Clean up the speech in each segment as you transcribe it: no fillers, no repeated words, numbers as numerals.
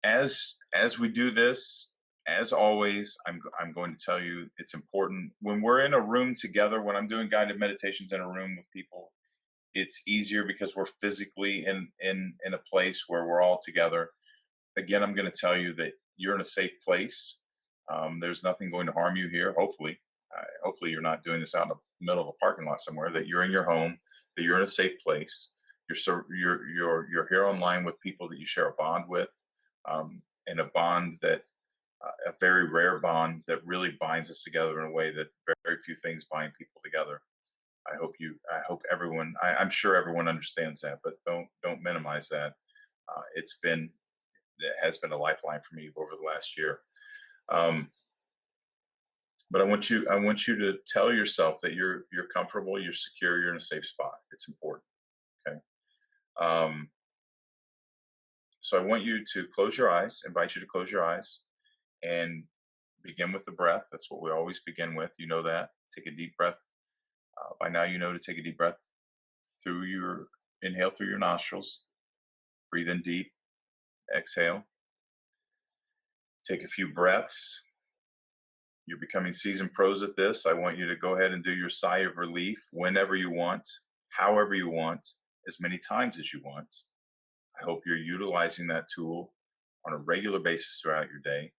As we do this, as always, I'm going to tell you it's important when we're in a room together. When I'm doing guided meditations in a room with people, it's easier because we're physically in a place where we're all together. Again, I'm going to tell you that you're in a safe place. There's nothing going to harm you here. Hopefully you're not doing this out in the middle of a parking lot somewhere. That you're in your home. That you're in a safe place. You're here online with people that you share a bond with, and a bond that a very rare bond that really binds us together in a way that very few things bind people together. I hope everyone. I'm sure everyone understands that, but don't minimize that. It has been a lifeline for me over the last year. Um, but I want you to tell yourself that you're comfortable, you're secure, you're in a safe spot. It's important. Okay. Um, so I want you to close your eyes. Invite you to close your eyes and begin with the breath. That's what we always begin with. You know that. Take a deep breath. By now, you know to take a deep breath through your inhale through your nostrils. Breathe in deep. Exhale. Take a few breaths. You're becoming seasoned pros at this. I want you to go ahead and do your sigh of relief whenever you want, however you want, as many times as you want. I hope you're utilizing that tool on a regular basis throughout your day.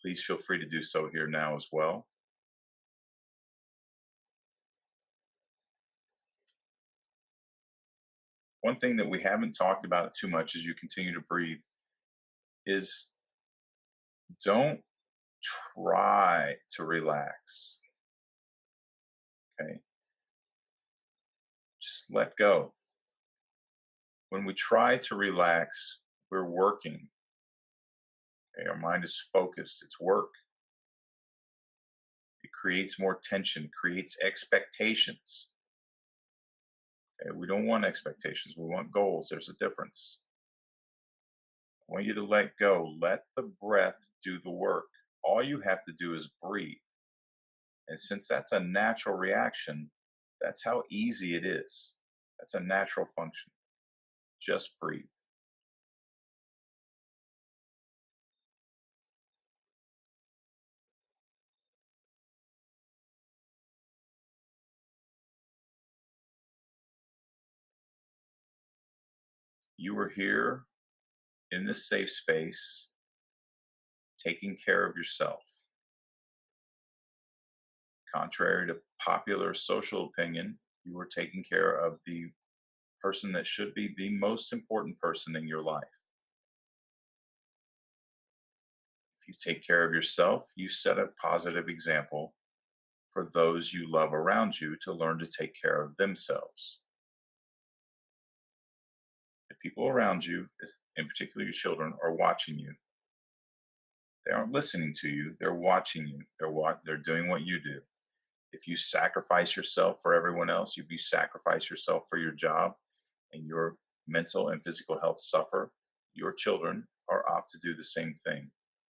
Please feel free to do so here now as well. One thing that we haven't talked about too much as you continue to breathe is don't try to relax. Okay. Just let go. When we try to relax, we're working. Okay? Our mind is focused. It's work. It creates more tension, creates expectations. Okay? We don't want expectations. We want goals. There's a difference. I want you to let go. Let the breath do the work. All you have to do is breathe. And since that's a natural reaction, that's how easy it is. That's a natural function. Just breathe. You are here in this safe space, taking care of yourself. Contrary to popular social opinion, you are taking care of the person that should be the most important person in your life. If you take care of yourself, you set a positive example for those you love around you to learn to take care of themselves. The people around you, in particular your children, are watching you. They aren't listening to you, they're watching you. They're doing what you do. If you sacrifice yourself for everyone else, if you sacrifice yourself for your job and your mental and physical health suffer, your children are apt to do the same thing.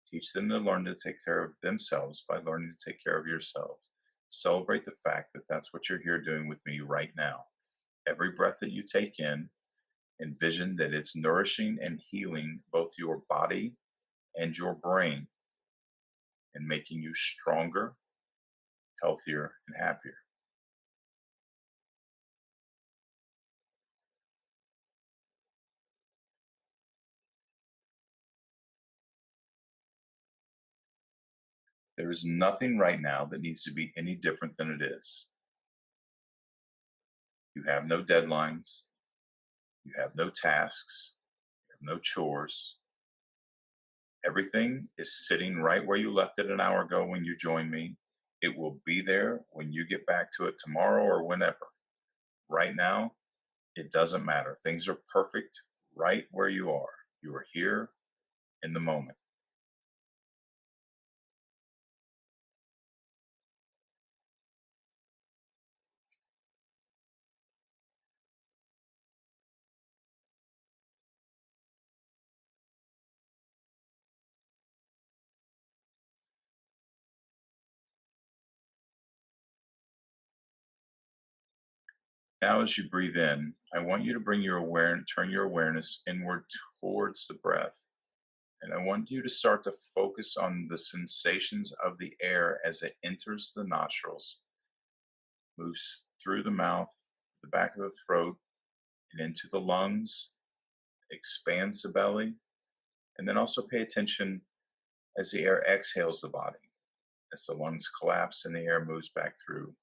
Teach them to learn to take care of themselves by learning to take care of yourselves. Celebrate the fact that that's what you're here doing with me right now. Every breath that you take in, envision that it's nourishing and healing both your body and your brain and making you stronger, healthier, and happier. There is nothing right now that needs to be any different than it is. You have no deadlines. You have no tasks. You have no chores. Everything is sitting right where you left it an hour ago when you joined me. It will be there when you get back to it tomorrow or whenever. Right now, it doesn't matter. Things are perfect right where you are. You are here in the moment. Now, as you breathe in, I want you to turn your awareness inward towards the breath. And I want you to start to focus on the sensations of the air as it enters the nostrils, moves through the mouth, the back of the throat, and into the lungs, expands the belly. And then also pay attention as the air exhales the body, as the lungs collapse and the air moves back through.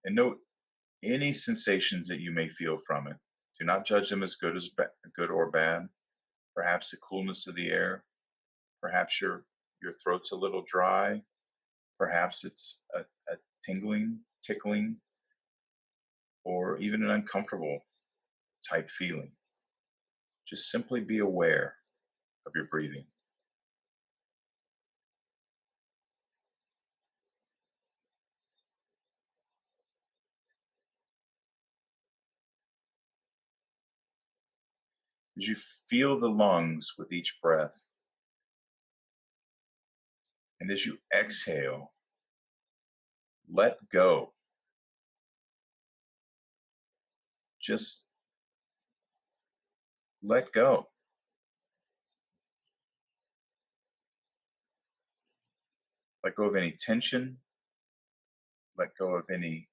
And note any sensations that you may feel from it. Do not judge them as good or bad. Perhaps the coolness of the air. Perhaps your throat's a little dry. Perhaps it's a tingling, tickling, or even an uncomfortable type feeling. Just simply be aware of your breathing. As you feel the lungs with each breath, and as you exhale, let go. Just let go. Let go of any tension. Let go of any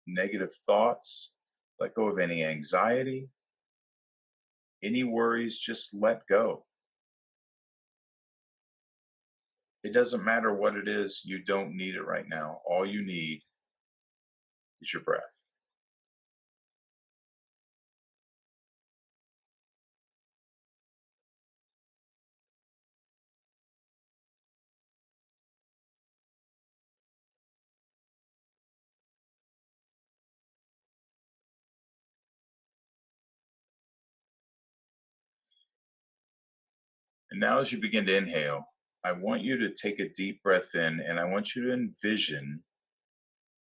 negative thoughts. Let go of any anxiety. Any worries, just let go. It doesn't matter what it is, you don't need it right now. All you need is your breath. And now, as you begin to inhale, I want you to take a deep breath in and I want you to envision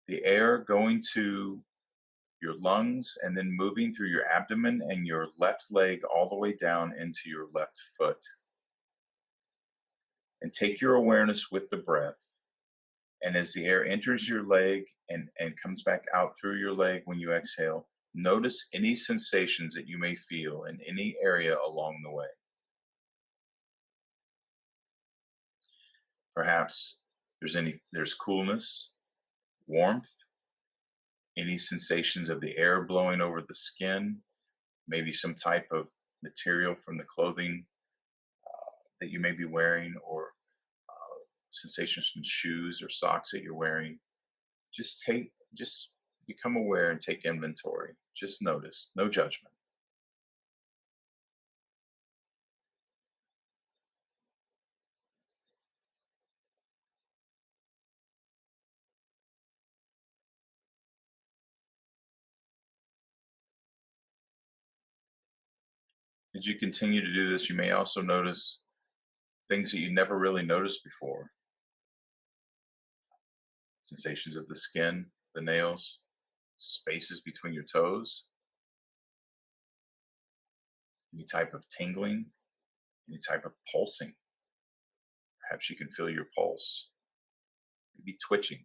the air going to your lungs and then moving through your abdomen and your left leg all the way down into your left foot. And take your awareness with the breath. And as the air enters your leg and comes back out through your leg when you exhale, notice any sensations that you may feel in any area along the way. Perhaps there's coolness, warmth, any sensations of the air blowing over the skin, maybe some type of material from the clothing that you may be wearing, or sensations from shoes or socks that you're wearing. Just become aware and take inventory. Just notice, no judgment. As you continue to do this, you may also notice things that you never really noticed before. Sensations of the skin, the nails, spaces between your toes, any type of tingling, any type of pulsing. Perhaps you can feel your pulse, maybe twitching.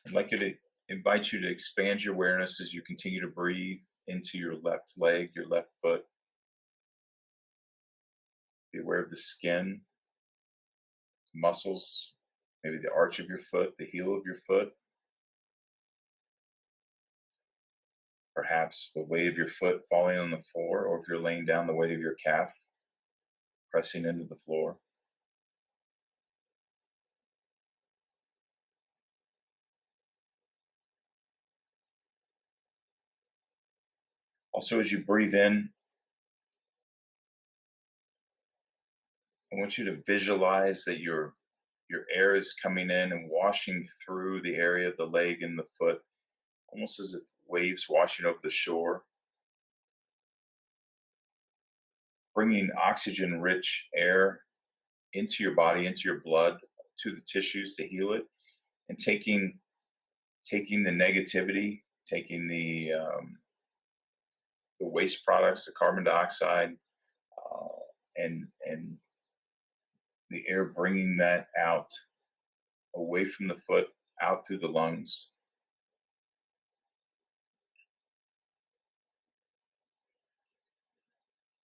I'd like to invite you to expand your awareness as you continue to breathe into your left leg, your left foot. Be aware of the skin, muscles, maybe the arch of your foot, the heel of your foot. Perhaps the weight of your foot falling on the floor, or if you're laying down, the weight of your calf pressing into the floor. Also, as you breathe in, I want you to visualize that your air is coming in and washing through the area of the leg and the foot, almost as if waves washing over the shore, bringing oxygen-rich air into your body, into your blood, to the tissues to heal it, and taking the negativity, taking the waste products, the carbon dioxide, and the air bringing that out away from the foot, out through the lungs.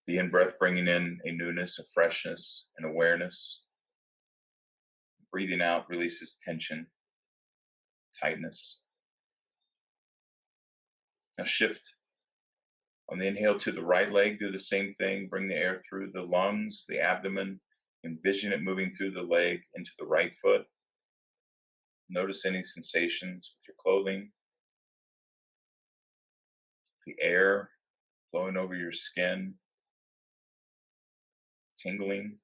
The in-breath bringing in a newness, a freshness, an awareness. Breathing out releases tension, tightness. Now shift on the inhale to the right leg. Do the same thing. Bring the air through the lungs, the abdomen. Envision it moving through the leg into the right foot. Notice any sensations with your clothing. The air flowing over your skin, tingling.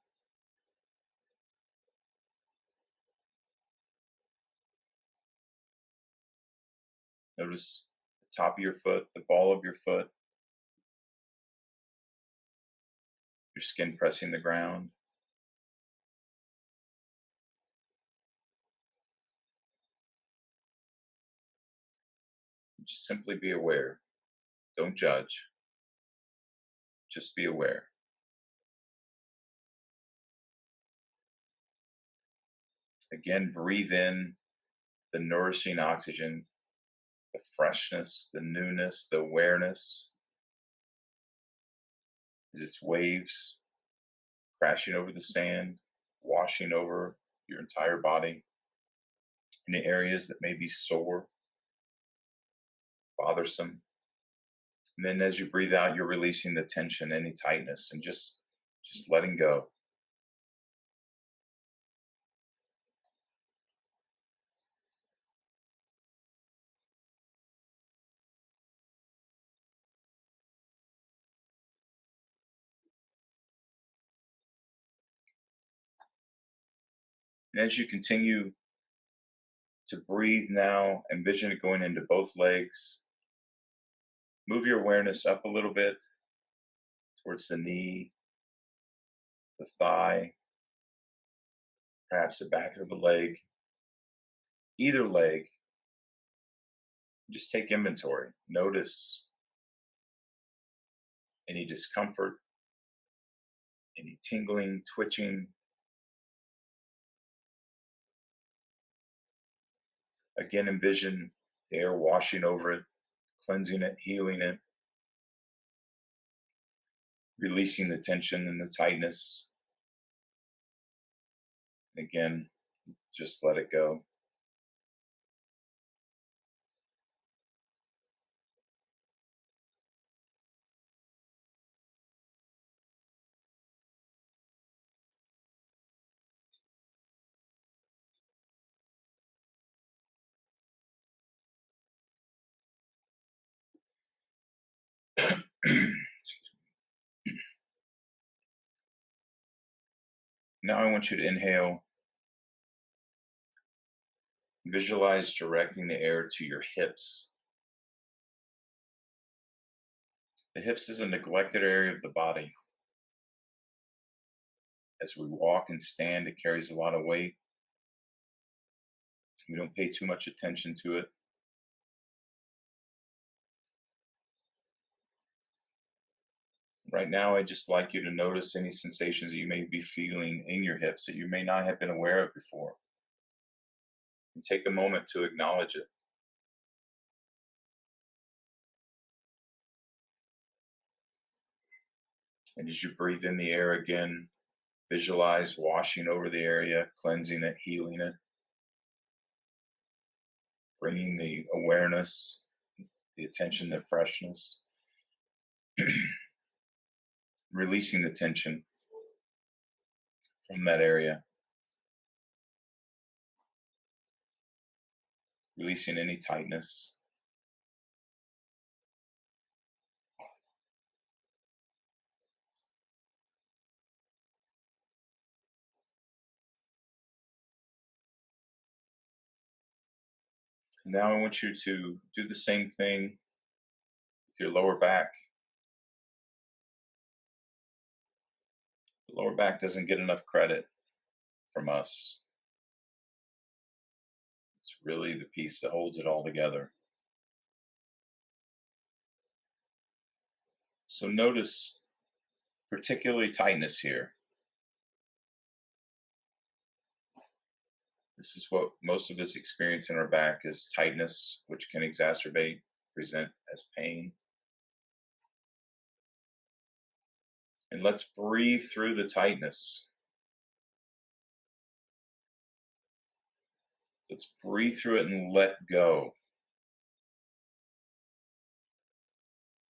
Notice the top of your foot, the ball of your foot, your skin pressing the ground. Just simply be aware. Don't judge. Just be aware. Again, breathe in the nourishing oxygen, the freshness, the newness, the awareness as its waves crashing over the sand, washing over your entire body in the areas that may be sore, bothersome. And then as you breathe out, you're releasing the tension, any tightness, and just letting go. And as you continue to breathe now, envision it going into both legs. Move your awareness up a little bit towards the knee, the thigh, perhaps the back of the leg, either leg. Just take inventory. Notice any discomfort, any tingling, twitching. Again, envision the air washing over it, cleansing it, healing it, releasing the tension and the tightness. Again, just let it go. Now I want you to inhale. Visualize directing the air to your hips. The hips is a neglected area of the body. As we walk and stand, it carries a lot of weight. We don't pay too much attention to it. Right now, I'd just like you to notice any sensations that you may be feeling in your hips that you may not have been aware of before. And take a moment to acknowledge it. And as you breathe in the air again, visualize washing over the area, cleansing it, healing it, bringing the awareness, the attention, the freshness, releasing the tension from that area, releasing any tightness. And now I want you to do the same thing with your lower back. The lower back doesn't get enough credit from us. It's really the piece that holds it all together. So notice particularly tightness here. This is what most of us experience in our back is tightness, which can exacerbate, present as pain. And let's breathe through the tightness. Let's breathe through it and let go.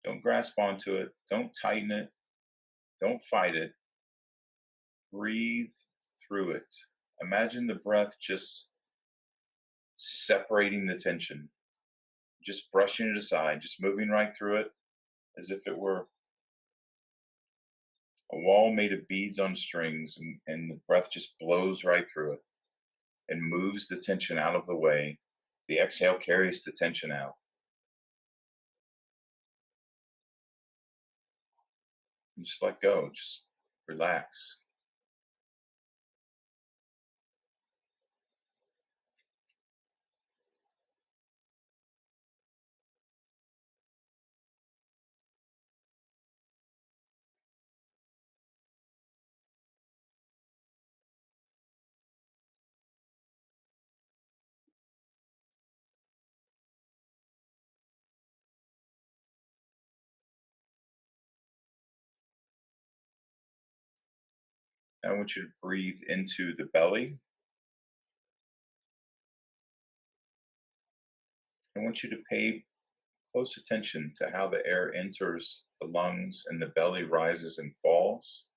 Don't grasp onto it. Don't tighten it. Don't fight it. Breathe through it. Imagine the breath just separating the tension, just brushing it aside, just moving right through it as if it were a wall made of beads on strings, and the breath just blows right through it and moves the tension out of the way. The exhale carries the tension out. And just let go, just relax. Now I want you to breathe into the belly. I want you to pay close attention to how the air enters the lungs and the belly rises and falls.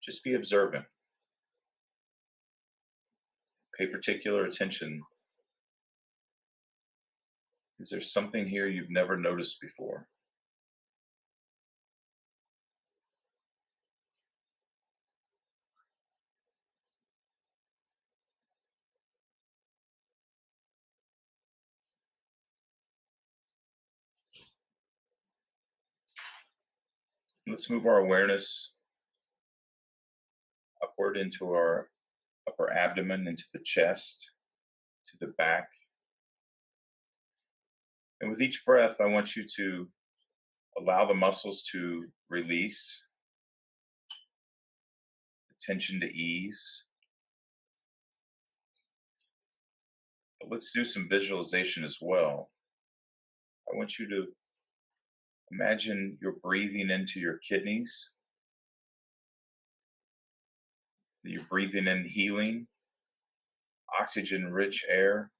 Just be observant. Pay particular attention. Is there something here you've never noticed before? Let's move our awareness upward into our upper abdomen, into the chest, to the back. And with each breath, I want you to allow the muscles to release, the tension to ease. But let's do some visualization as well. I want you to imagine you're breathing into your kidneys, that you're breathing in healing, oxygen rich air,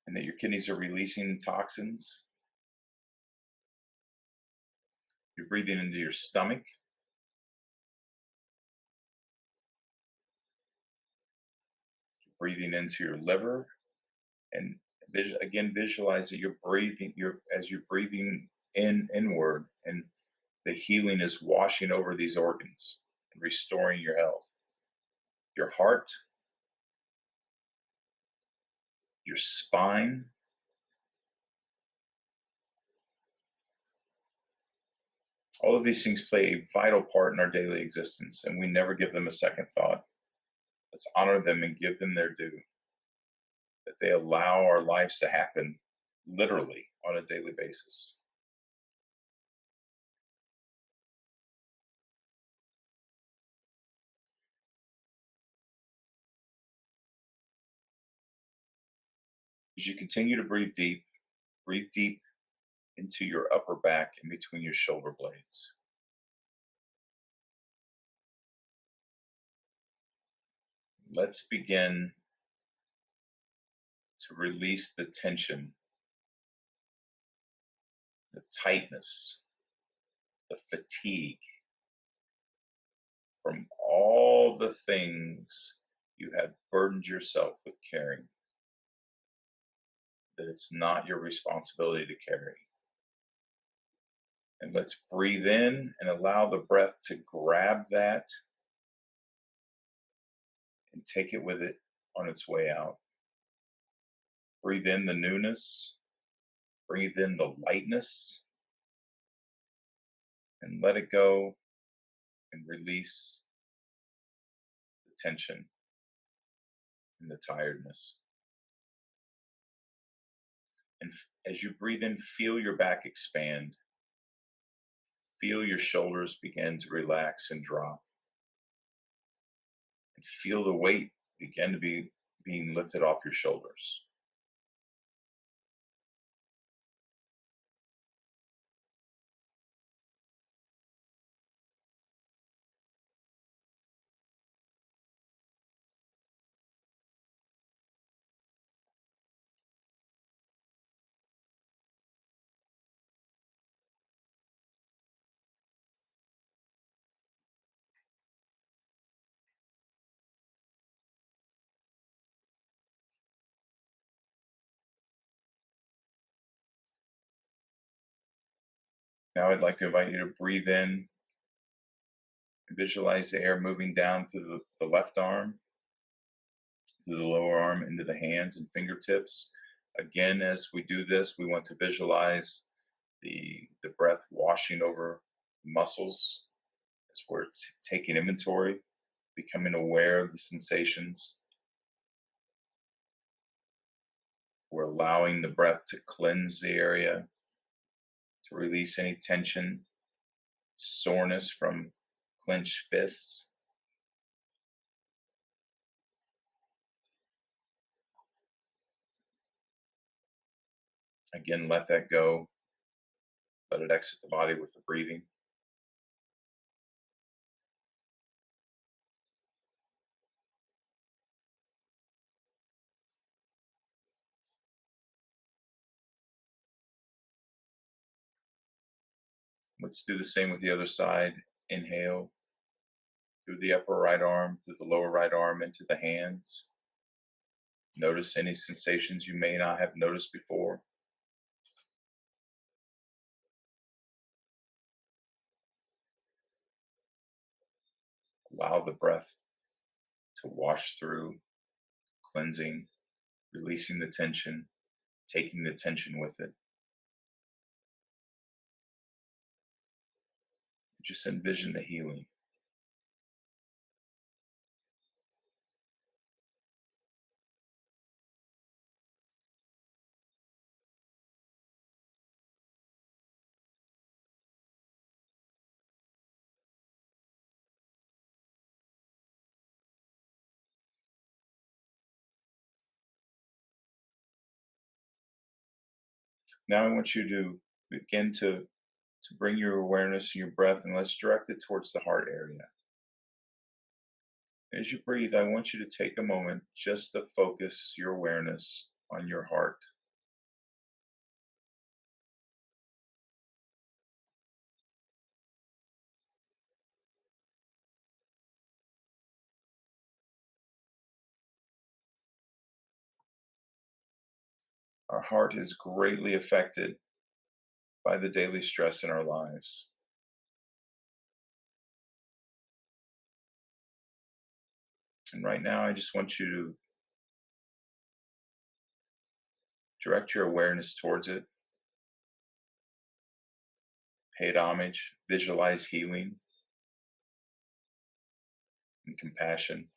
and that your kidneys are releasing toxins. You're breathing into your stomach. You're breathing into your liver. And again, visualize that you're breathing, as you're breathing inward, and the healing is washing over these organs and restoring your health. Your heart, your spine, all of these things play a vital part in our daily existence, and we never give them a second thought. Let's honor them and give them their due, that they allow our lives to happen literally on a daily basis. As you continue to breathe deep into your upper back in between your shoulder blades. Let's begin to release the tension, the tightness, the fatigue from all the things you have burdened yourself with carrying, that it's not your responsibility to carry. And let's breathe in and allow the breath to grab that and take it with it on its way out. Breathe in the newness, breathe in the lightness, and let it go and release the tension and the tiredness. And as you breathe in, feel your back expand. Feel your shoulders begin to relax and drop. And feel the weight begin to be being lifted off your shoulders. Now I'd like to invite you to breathe in and visualize the air moving down through the left arm, through the lower arm, into the hands and fingertips. Again, as we do this, we want to visualize the breath washing over muscles as we're taking inventory, becoming aware of the sensations. We're allowing the breath to cleanse the area, to release any tension, soreness from clenched fists. Again, let that go. Let it exit the body with the breathing. Let's do the same with the other side. Inhale through the upper right arm, through the lower right arm, into the hands. Notice any sensations you may not have noticed before. Allow the breath to wash through, cleansing, releasing the tension, taking the tension with it. Just envision the healing. Now I want you to begin to bring your awareness to your breath, and let's direct it towards the heart area. As you breathe, I want you to take a moment just to focus your awareness on your heart. Our heart is greatly affected by the daily stress in our lives. And right now, I just want you to direct your awareness towards it, pay it homage, visualize healing and compassion,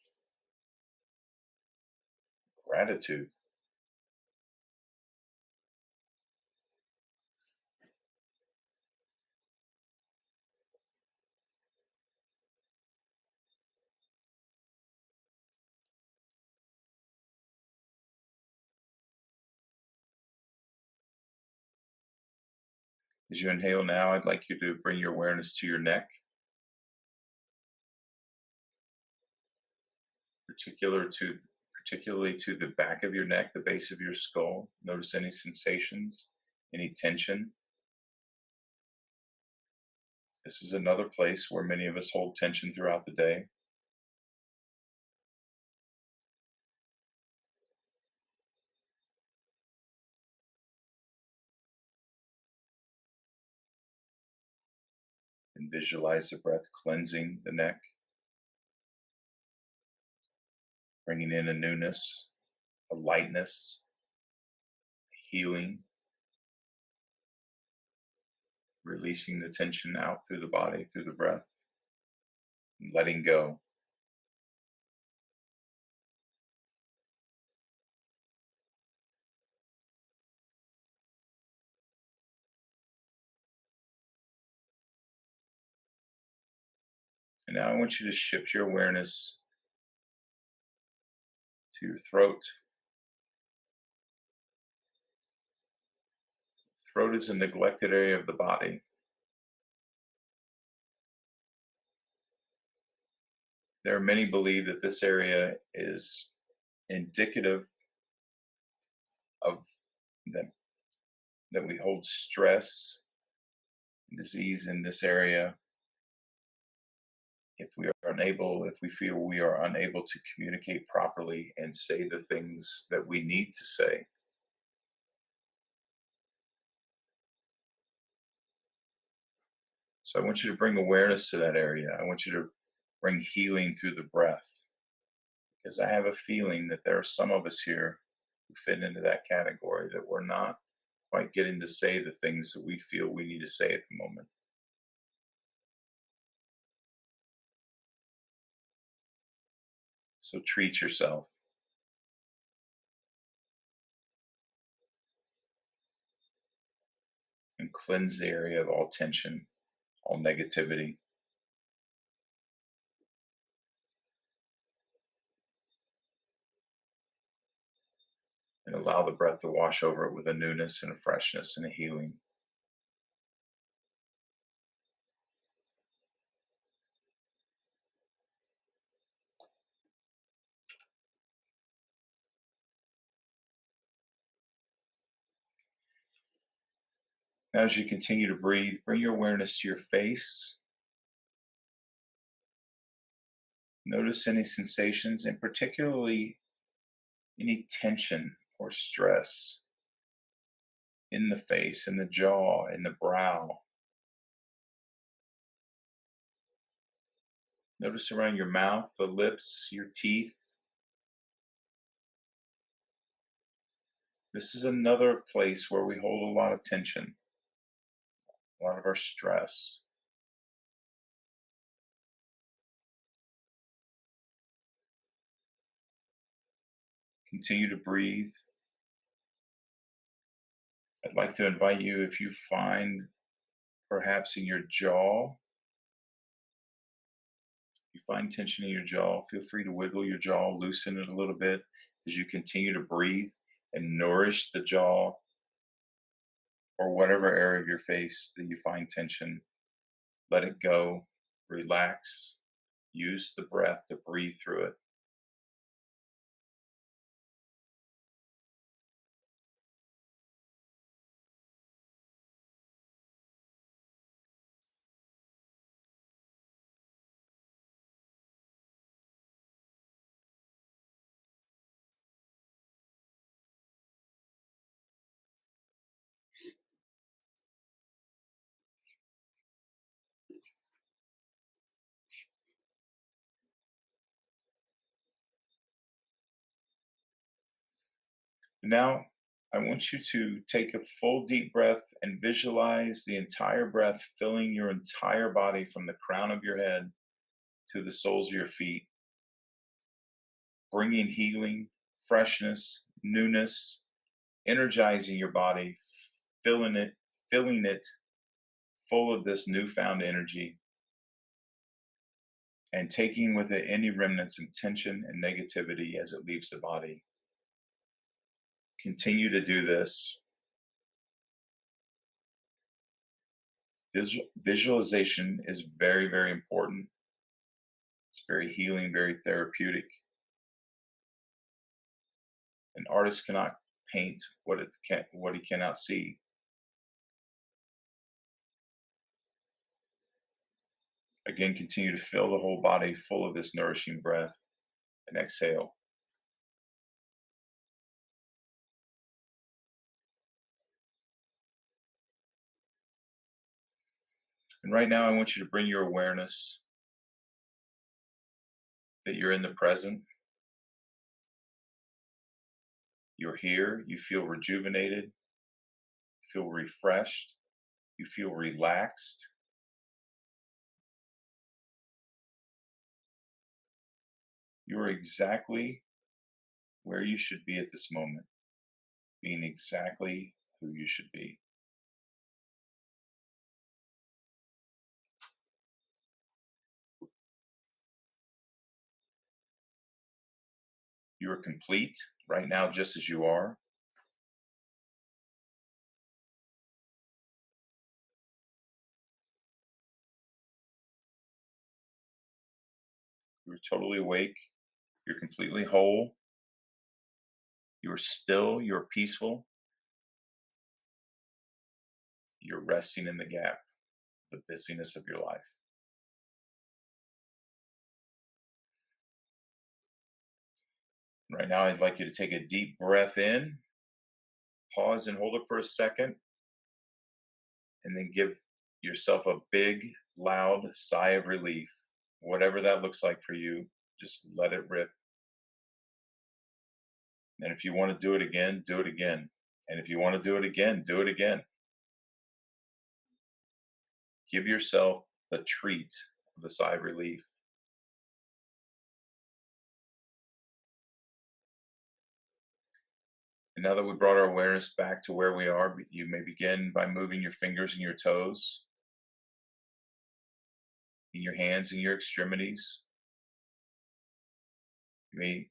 gratitude. As you inhale now, I'd like you to bring your awareness to your neck, particularly to the back of your neck, the base of your skull. Notice any sensations, any tension. This is another place where many of us hold tension throughout the day. And visualize the breath cleansing the neck, bringing in a newness, a lightness, healing, releasing the tension out through the body, through the breath, and letting go. And now I want you to shift your awareness to your throat. Throat is a neglected area of the body. There are many believe that this area is indicative of that, that we hold stress and disease in this area. If we feel we are unable to communicate properly and say the things that we need to say. So I want you to bring awareness to that area. I want you to bring healing through the breath, because I have a feeling that there are some of us here who fit into that category, that we're not quite getting to say the things that we feel we need to say at the moment. So treat yourself and cleanse the area of all tension, all negativity, and allow the breath to wash over it with a newness and a freshness and a healing. Now, as you continue to breathe, bring your awareness to your face. Notice any sensations, and particularly any tension or stress in the face, in the jaw, in the brow. Notice around your mouth, the lips, your teeth. This is another place where we hold a lot of tension, a lot of our stress. Continue to breathe. I'd like to invite you, if you find perhaps in your jaw, you find tension in your jaw, feel free to wiggle your jaw, loosen it a little bit as you continue to breathe and nourish the jaw or whatever area of your face that you find tension. Let it go, relax, use the breath to breathe through it. Now, I want you to take a full deep breath and visualize the entire breath filling your entire body from the crown of your head to the soles of your feet, bringing healing, freshness, newness, energizing your body, filling it, filling it full of this newfound energy, and taking with it any remnants of tension and negativity as it leaves the body. Continue to do this. Visualization is very, very important. It's very healing, very therapeutic. An artist cannot paint what he cannot see. Again, continue to fill the whole body full of this nourishing breath, and exhale. And right now, I want you to bring your awareness that you're in the present. You're here. You feel rejuvenated. You feel refreshed. You feel relaxed. You're exactly where you should be at this moment, being exactly who you should be. You are complete right now, just as you are. You're totally awake. You're completely whole. You're still, you're peaceful. You're resting in the gap, the busyness of your life. Right now, I'd like you to take a deep breath in, pause and hold it for a second, and then give yourself a big, loud sigh of relief. Whatever that looks like for you, just let it rip. And if you want to do it again, do it again. And if you want to do it again, do it again. Give yourself the treat of the sigh of relief. And now that we brought our awareness back to where we are, you may begin by moving your fingers and your toes, in your hands and your extremities. You may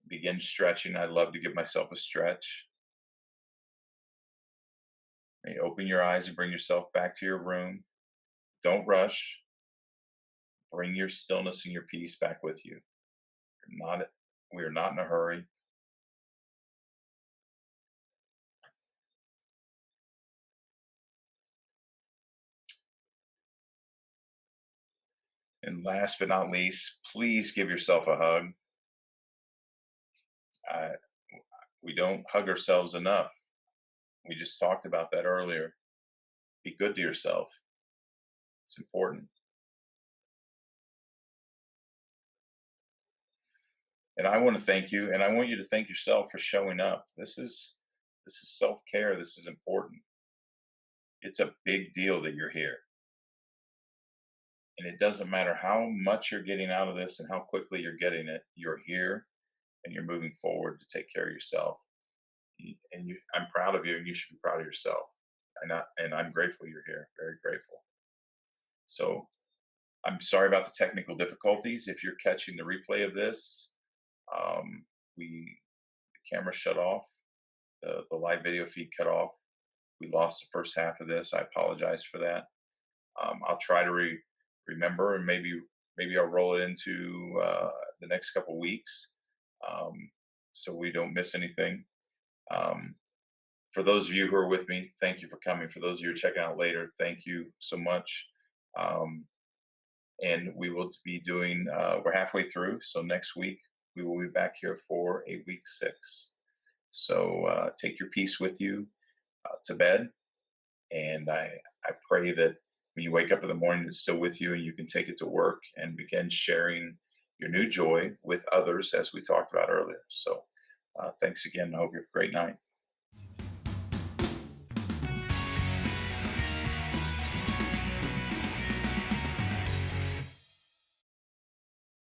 begin stretching. I love to give myself a stretch. You may open your eyes and bring yourself back to your room. Don't rush. Bring your stillness and your peace back with you. We are not in a hurry. And last but not least, please give yourself a hug. Uh, we don't hug ourselves enough. We just talked about that earlier. Be good to yourself. It's important. And I want to thank you, and I want you to thank yourself for showing up. This is self-care. This is important. It's a big deal that you're here. And it doesn't matter how much you're getting out of this and how quickly you're getting it. You're here and you're moving forward to take care of yourself. I'm proud of you, and you should be proud of yourself. And I'm grateful you're here. Very grateful. So I'm sorry about the technical difficulties. If you're catching the replay of this, the camera shut off, the live video feed cut off. We lost the first half of this. I apologize for that. I'll try to remember, and maybe I'll roll it into the next couple weeks, so we don't miss anything. For those of you who are with me, thank you for coming. For those of you who are checking out later, thank you so much. And we will be doing, we're halfway through. So next week, we will be back here for a week 6. So take your peace with you to bed. And I pray that when you wake up in the morning, it's still with you and you can take it to work and begin sharing your new joy with others, as we talked about earlier. So thanks again. I hope you have a great night.